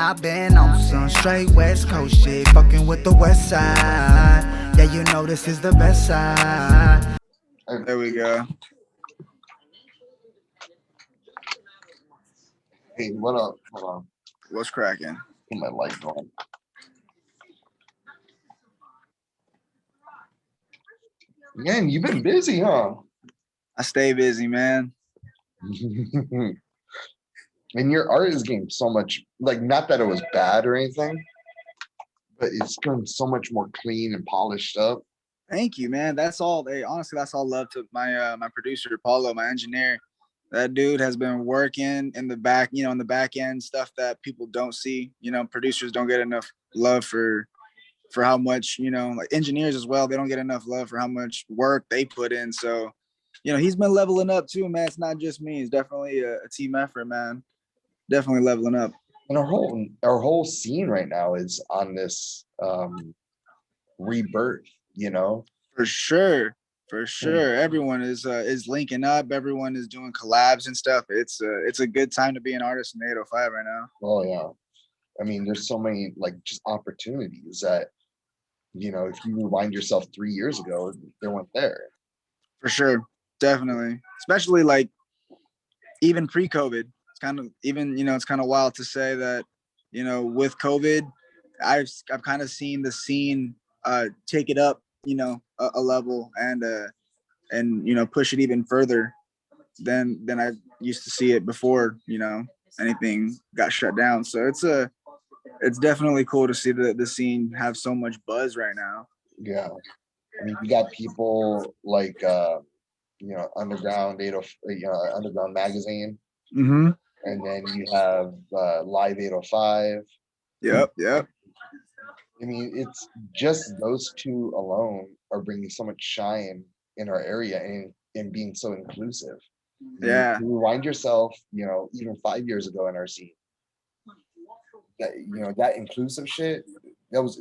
I've been on some straight West Coast shit, fucking with the West Side. Yeah, you know this is the best side. There we go. Hey, what up? Hold on. What's cracking? Put my light on. Man, you've been busy, huh? I stay busy, man. And your art is getting so much, like, not that it was bad or anything, but it's gotten so much more clean and polished up. Thank you, man. That's all. Honestly, that's all love to my producer Paulo, my engineer. That dude has been working in the back, in the back end stuff that people don't see. Producers don't get enough love for how much, like engineers as well. They don't get enough love for how much work they put in. So, he's been leveling up too, man. It's not just me. It's definitely a team effort, man. Definitely leveling up. And our whole scene right now is on this rebirth, For sure. For sure. Everyone is linking up. Everyone is doing collabs and stuff. It's a good time to be an artist in the 805 right now. Oh yeah. I mean, there's so many like just opportunities that, if you rewind yourself 3 years ago, they weren't there. For sure. Definitely. Especially like even pre-COVID. It's kind of it's kind of wild to say that, with COVID, I've kind of seen the scene take it up, a level and push it even further than I used to see it before, anything got shut down. So it's definitely cool to see the scene have so much buzz right now. Yeah. I mean, you got people like Underground 80, Underground Magazine, Mm-hmm. and then you have Live 805. Yep. I mean, it's just those two alone are bringing so much shine in our area and being so inclusive. Yeah. You rewind yourself, even 5 years ago in our scene, that inclusive shit,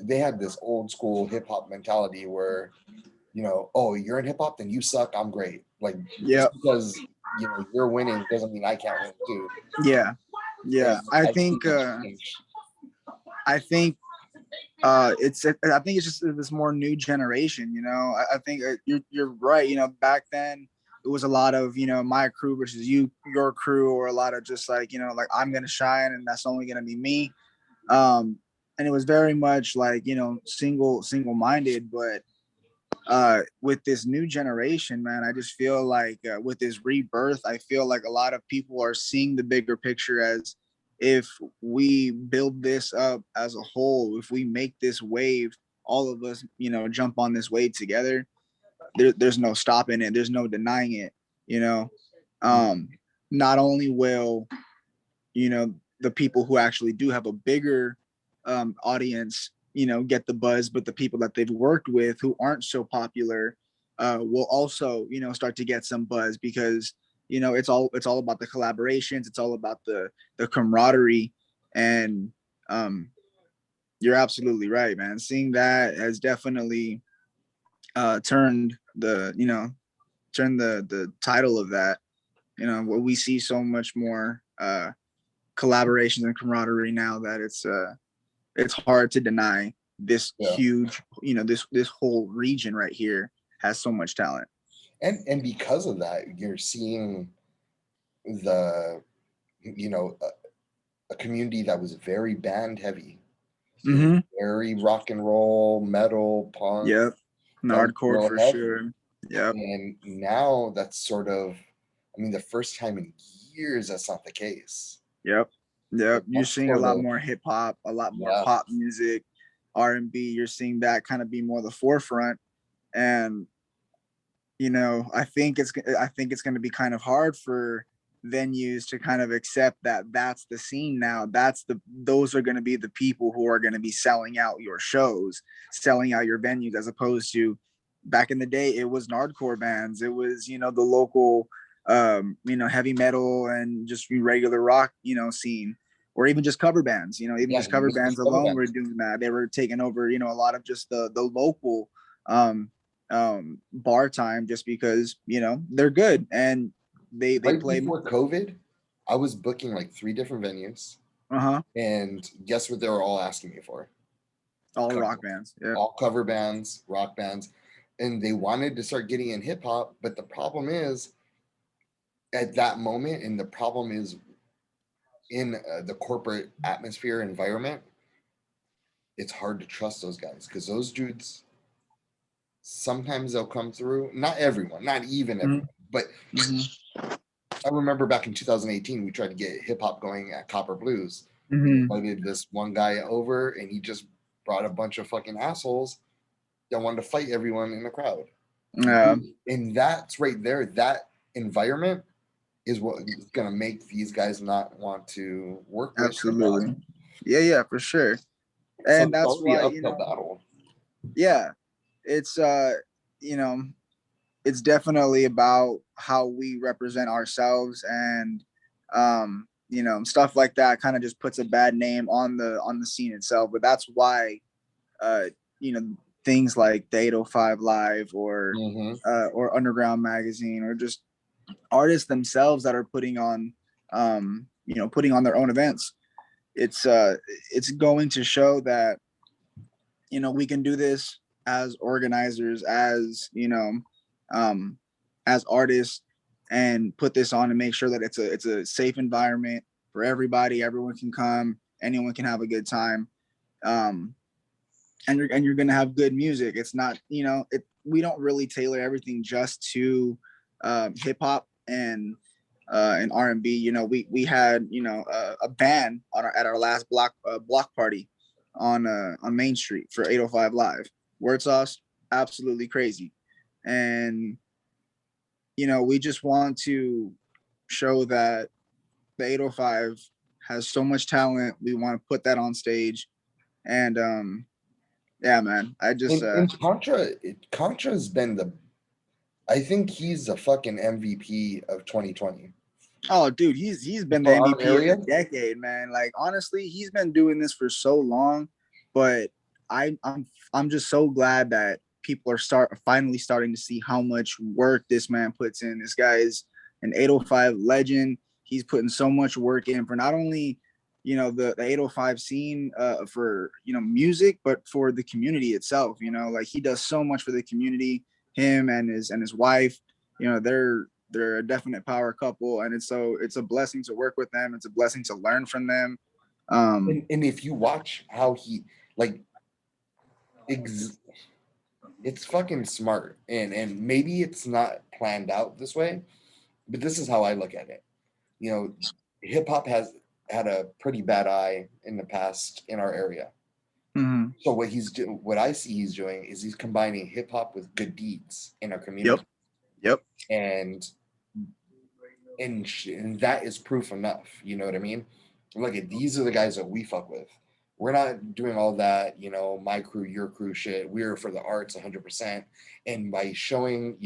they had this old school hip hop mentality where, oh, you're in hip hop, then you suck, I'm great. Like, just because you're winning doesn't mean I can't win too. Yeah. I think it's just this more new generation. I think you're right. Back then it was a lot of my crew versus your crew, or a lot of just like like I'm gonna shine and that's only gonna be me. And it was very much like single-minded, but with this new generation, man, I just feel like with this rebirth, I feel like a lot of people are seeing the bigger picture as if we build this up as a whole, if we make this wave, all of us, jump on this wave together, there's no stopping it. There's no denying it, not only will, the people who actually do have a bigger audience, get the buzz, but the people that they've worked with who aren't so popular will also, start to get some buzz because, it's all about the collaborations. It's all about the camaraderie. And you're absolutely right, man. Seeing that has definitely turned the title of that, where we see so much more collaborations and camaraderie now that it's hard to deny this huge, this whole region right here has so much talent. And because of that, you're seeing a community that was very band heavy, very rock and roll, metal, punk. Yep. Hardcore for sure. Yep. And now that's sort of, the first time in years that's not the case. Yep. You're seeing a lot more hip hop, a lot more pop music, R&B. You're seeing that kind of be more the forefront. And I think it's going to be kind of hard for venues to kind of accept that that's the scene now. Those are going to be the people who are going to be selling out your shows, selling out your venues, as opposed to back in the day, it was hardcore bands. It was, the local, heavy metal and just regular rock, scene, or even just cover bands, just cover bands alone were doing that. They were taking over, a lot of just the local, bar time, just because, they're good and they play. Before COVID, I was booking like 3 different venues. And guess what they were all asking me for? All rock bands. Yeah. All cover bands, rock bands. And they wanted to start getting in hip hop, but the problem is at that moment, and the problem is in the corporate atmosphere environment, it's hard to trust those guys because those dudes sometimes they'll come through. Not everyone, not even everyone, but I remember back in 2018 we tried to get hip hop going at Copper Blues. Invited this one guy over, and he just brought a bunch of fucking assholes that wanted to fight everyone in the crowd. Yeah, and that's right there. That environment is what is going to make these guys not want to work with. absolutely. Yeah, for sure. And so that's why, battle. Yeah, it's it's definitely about how we represent ourselves, and stuff like that kind of just puts a bad name on the scene itself. But that's why things like the 805 Live or Underground Magazine, or just artists themselves that are putting on their own events. It's going to show that we can do this as organizers, as artists, and put this on and make sure that it's a safe environment for everybody. Everyone can come, anyone can have a good time, and you're gonna have good music. It's not we don't really tailor everything just to hip hop and R&B. We had a band at our last block party on Main Street for 805 Live. Word Sauce, absolutely crazy. And we just want to show that the 805 has so much talent. We want to put that on stage. And yeah, man, I just and Contra's been I think he's the fucking MVP of 2020. Oh, dude, he's been the MVP of the decade, man. Like, honestly, he's been doing this for so long, but I'm just so glad that people are finally starting to see how much work this man puts in. This guy is an 805 legend. He's putting so much work in for not only the 805 scene for music, but for the community itself. Like, he does so much for the community. Him and his wife, they're a definite power couple, and it's a blessing to work with them. It's a blessing to learn from them. And if you watch how he it's fucking smart, and maybe it's not planned out this way, but this is how I look at it. Hip hop has had a pretty bad eye in the past in our area. So what I see he's doing is he's combining hip hop with good deeds in our community. Yep. And that is proof enough. You know what I mean? Look, these are the guys that we fuck with. We're not doing all that, my crew, your crew shit. We're for the arts 100%. And by showing,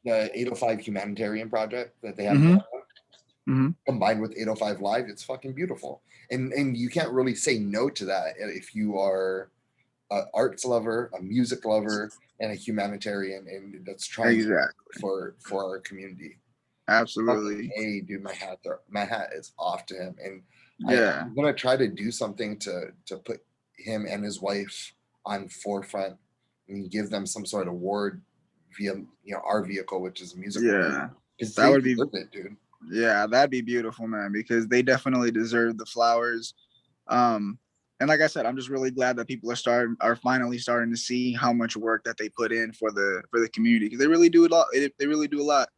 the 805 humanitarian project that they have combined with 805 Live, it's fucking beautiful. And you can't really say no to that if you are an arts lover, a music lover, and a humanitarian, and that's trying for our community. Absolutely. Hey, dude, my hat is off to him, and I'm gonna try to do something to put him and his wife on forefront and give them some sort of award via our vehicle, which is a music. That would be it, dude. Yeah, that'd be beautiful, man, because they definitely deserve the flowers. And like I said, I'm just really glad that people are finally starting to see how much work that they put in for the community, because they really do a lot. They really do a lot.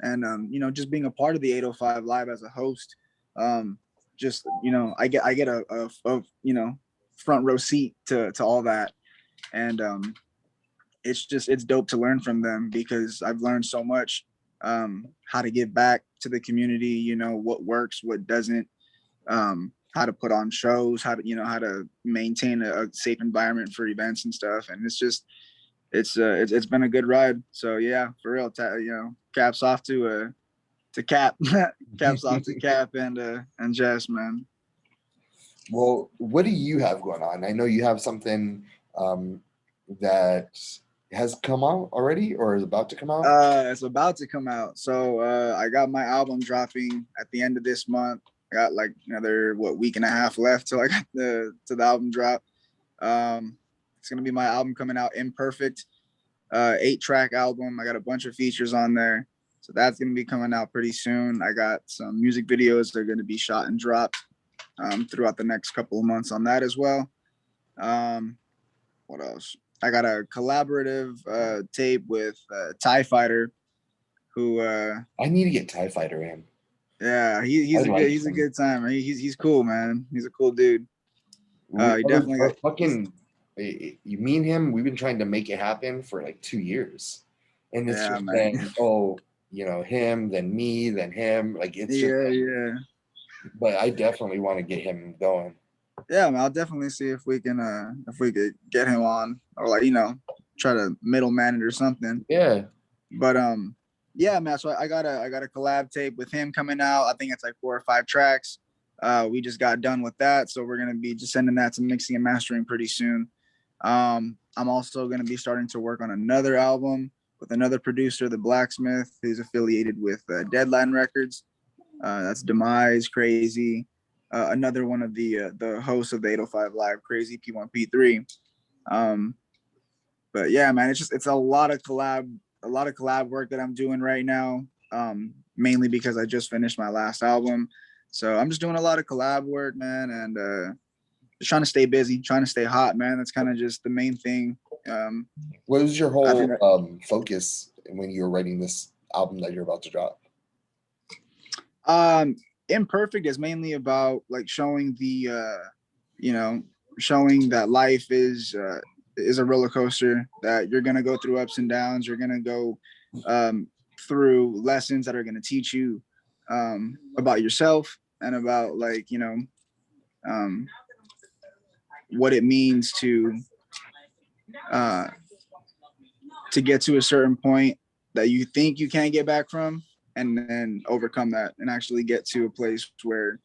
And just being a part of the 805 Live as a host, just I get a front row seat to all that, and it's dope to learn from them, because I've learned so much, how to give back to the community, what works, what doesn't, how to put on shows, how to maintain a safe environment for events and stuff. And it's been a good ride. So yeah, for real, caps off to Cap, caps off to Cap and Jess, man. Well, what do you have going on? I know you have something that has come out already or is about to come out. It's about to come out. So I got my album dropping at the end of this month. I got like another week and a half left till I got the album drop. It's gonna be my album coming out, Imperfect, 8-track album. I got a bunch of features on there, so that's gonna be coming out pretty soon. I got some music videos that are gonna be shot and dropped throughout the next couple of months on that as well. What else? I got a collaborative tape with TIE Fighter, who I need to get TIE Fighter in. Yeah, he's a good time. He's cool, man. He's a cool dude. He definitely got fucking. You mean him? We've been trying to make it happen for like 2 years, and it's just been him, then me, then him. Like it's just yeah. But I definitely want to get him going. Yeah, man, I'll definitely see if we could get him on, or like try to middleman it or something. Yeah. But yeah, man. So I got a collab tape with him coming out. I think it's like 4 or 5 tracks. We just got done with that, so we're gonna be just sending that to mixing and mastering pretty soon. I'm also gonna be starting to work on another album with another producer, The Blacksmith, who's affiliated with Deadline Records. That's Demise, Crazy, another one of the hosts of the 805 Live, Crazy P1P3. But yeah, man, it's a lot of collab work that I'm doing right now. Mainly because I just finished my last album. So I'm just doing a lot of collab work, man, and just trying to stay busy, trying to stay hot, man. That's kind of just the main thing. What was your whole focus when you were writing this album that you're about to drop? Imperfect is mainly about like showing showing that life is a roller coaster, that you're gonna go through ups and downs. You're gonna go through lessons that are gonna teach you about yourself and about like what it means to get to a certain point that you think you can't get back from, and then overcome that and actually get to a place where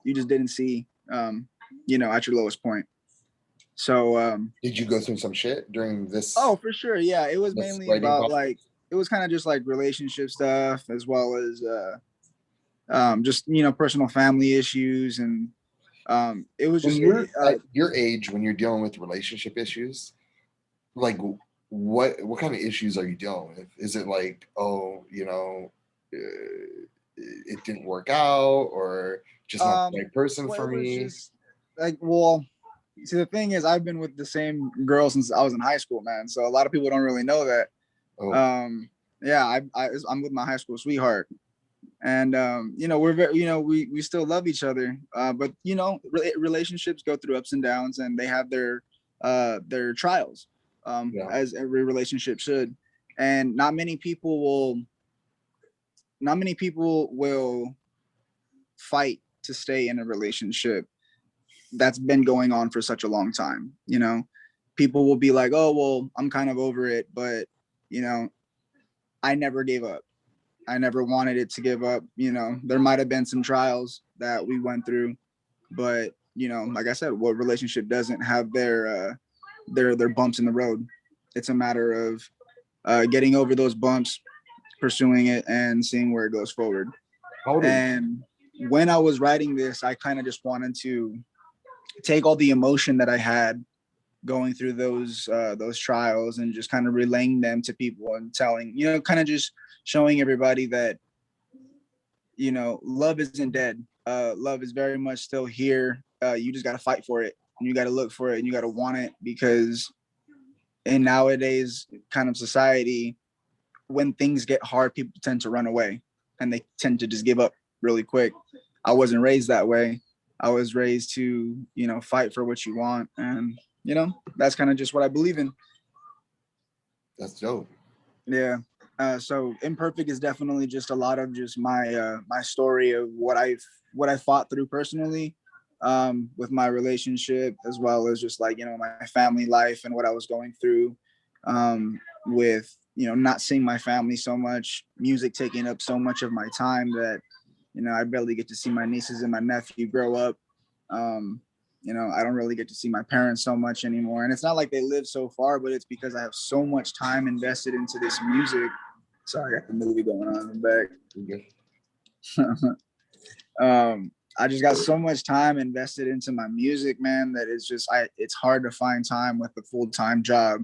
you just didn't see at your lowest point. So did you go through some shit during this? Oh, for sure. Yeah, it was mainly about like, it was kind of just like relationship stuff, as well as just personal family issues. And it was just at your age, when you're dealing with relationship issues, like what kind of issues are you dealing with? Is it like, it didn't work out, or just not the right person for me? Just like, well, see, the thing is, I've been with the same girl since I was in high school, man. So a lot of people don't really know that. Yeah, I'm with my high school sweetheart, and we're very, we still love each other. But relationships go through ups and downs, and they have their trials, as every relationship should. And not many people will fight to stay in a relationship that's been going on for such a long time. People will be like, oh, well, I'm kind of over it, but I never gave up. I never wanted it to give up. There might have been some trials that we went through, but like I said, what relationship doesn't have their bumps in the road? It's a matter of getting over those bumps, pursuing it, and seeing where it goes forward. And when I was writing this, I kind of just wanted to take all the emotion that I had going through those trials and just kind of relaying them to people and telling, kind of just showing everybody that, love isn't dead. Love is very much still here. You just got to fight for it, and you got to look for it, and you got to want it, because in nowadays kind of society, when things get hard, people tend to run away and they tend to just give up really quick. I wasn't raised that way. I was raised to, fight for what you want. And, that's kind of just what I believe in. That's dope. Yeah. So Imperfect is definitely just a lot of just my story of what I fought through personally, with my relationship, as well as just like, my family life and what I was going through, with, not seeing my family so much, music taking up so much of my time that, I barely get to see my nieces and my nephew grow up. I don't really get to see my parents so much anymore. And it's not like they live so far, but it's because I have so much time invested into this music. Sorry, I got the movie going on in the back. I just got so much time invested into my music, man, that it's hard to find time with a full-time job.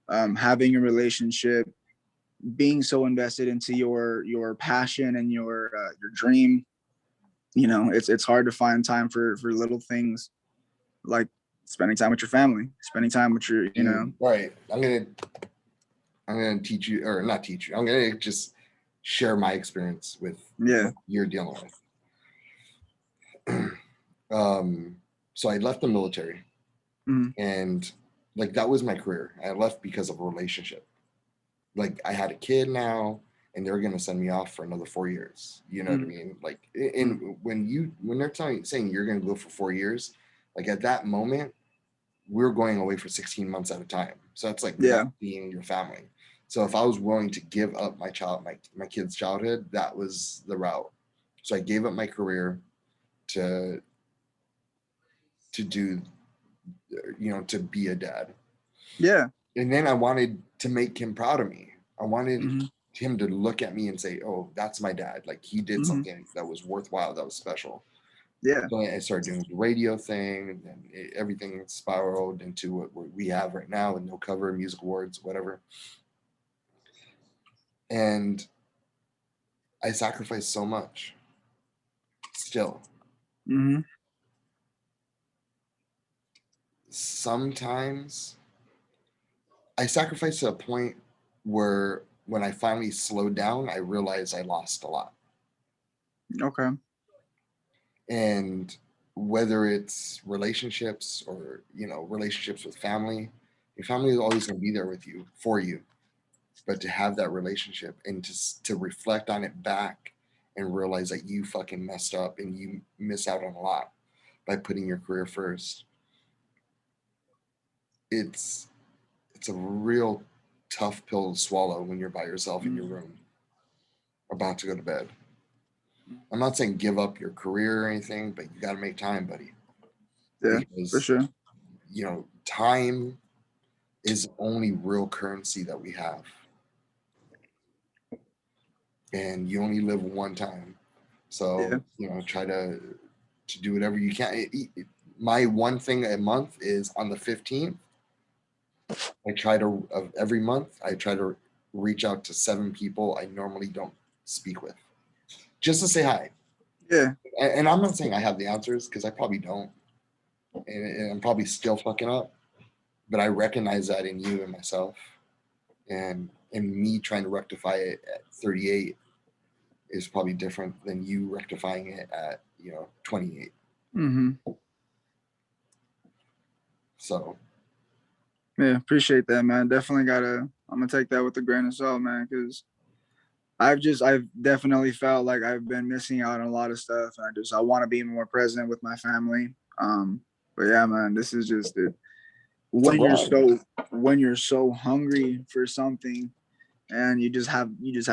Having a relationship, being so invested into your passion and your dream, you know, it's hard to find time for little things like spending time with your family, spending time with your, you know. Right. I'm gonna teach you, or not teach you. I'm gonna just share my experience with what you're dealing with. So I left the military, and like that was my career. I left because of a relationship. Like I had a kid now, and they're gonna send me off for another 4 years. You know what I mean? Like, when they're saying you're gonna go for 4 years, like at that moment, we're going away for 16 months at a time. So it's like not being your family. So if I was willing to give up my kid's childhood, that was the route. So I gave up my career to do, you know, to be a dad. Yeah. And then I wanted to make him proud of me. I wanted him to look at me and say, "Oh, that's my dad. Like he did something that was worthwhile, that was special." Yeah. So I started doing the radio thing, and then everything spiraled into what we have right now with No Cover, Music Awards, whatever. And I sacrificed so much still. Sometimes I sacrificed to a point where when I finally slowed down, I realized I lost a lot. Okay. And whether it's relationships or, you know, relationships with family, your family is always going to be there with you, for you. But to have that relationship and to reflect on it back and realize that you fucking messed up and you miss out on a lot by putting your career first. It's a real tough pill to swallow when you're by yourself in your room about to go to bed. I'm not saying give up your career or anything, but you got to make time, buddy. Yeah, because, for sure. You know, time is the only real currency that we have. And you only live one time. So, you know, try to do whatever you can. My one thing a month is on the 15th. I try to, every month, I try to reach out to 7 people I normally don't speak with, just to say hi. Yeah. And I'm not saying I have the answers, because I probably don't. And I'm probably still fucking up. But I recognize that in you and myself. And me trying to rectify it at 38 is probably different than you rectifying it at, you know, 28. So. Yeah, appreciate that, man. Definitely I'm gonna take that with a grain of salt, man, because I've definitely felt like I've been missing out on a lot of stuff. And I want to be more present with my family. But yeah, man, this is just it. When you're so hungry for something and you just have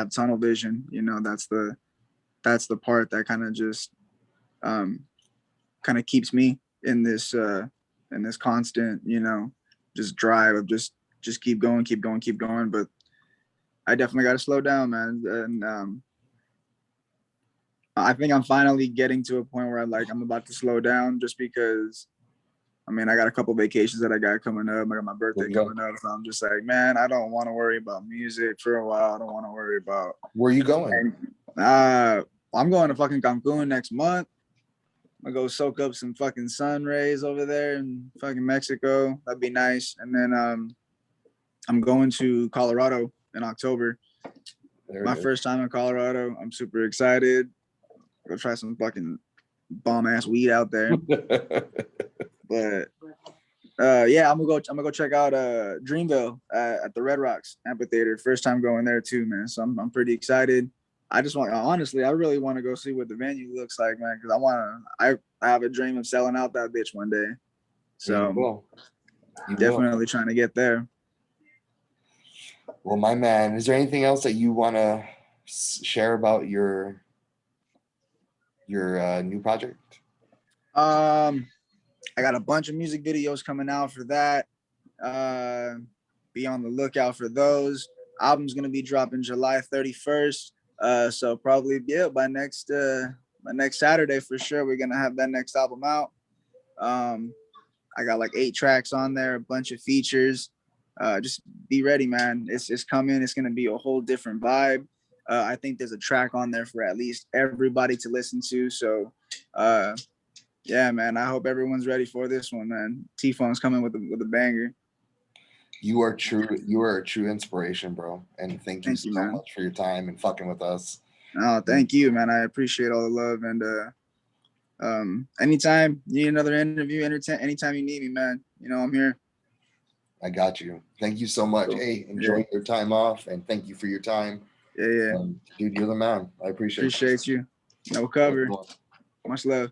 tunnel vision, you know, that's the part that kind of just kind of keeps me in this constant, you know, just drive of just keep going. But I definitely got to slow down, man. And I think I'm finally getting to a point where I'm about to slow down, just because, I mean, I got a couple vacations that I got coming up. I got my birthday coming up. So I'm just like, man, I don't want to worry about music for a while. I don't want to worry about. Where are you going? I'm going to fucking Cancun next month. I'm gonna go soak up some fucking sun rays over there in fucking Mexico. That'd be nice. And then I'm going to Colorado in October. My first time in Colorado. I'm super excited. Go try some fucking bomb ass weed out there. But yeah, I'm gonna go check out Dreamville at the Red Rocks Amphitheater. First time going there too, man. So I'm pretty excited. I really want to go see what the venue looks like, man, because I have a dream of selling out that bitch one day. So you definitely trying to get there. Well, my man, is there anything else that you want to share about your new project? I got a bunch of music videos coming out for that. Be on the lookout for those. Album's gonna be dropping July 31st. So probably by next next Saturday for sure. We're gonna have that next album out. I got like 8 tracks on there, a bunch of features. Just be ready, man. It's coming. It's gonna be a whole different vibe. I think there's a track on there for at least everybody to listen to. So, yeah, man. I hope everyone's ready for this one, man. T-Funk's coming with a banger. You are true. You are a true inspiration, bro. And thank you so much for your time and fucking with us. Oh, thank you, man. I appreciate all the love. And anytime you need another interview, anytime you need me, man, you know, I'm here. I got you. Thank you so much. Cool. Hey, enjoy your time off, and thank you for your time. Yeah. Dude, you're the man. I appreciate you. No cover. Much love.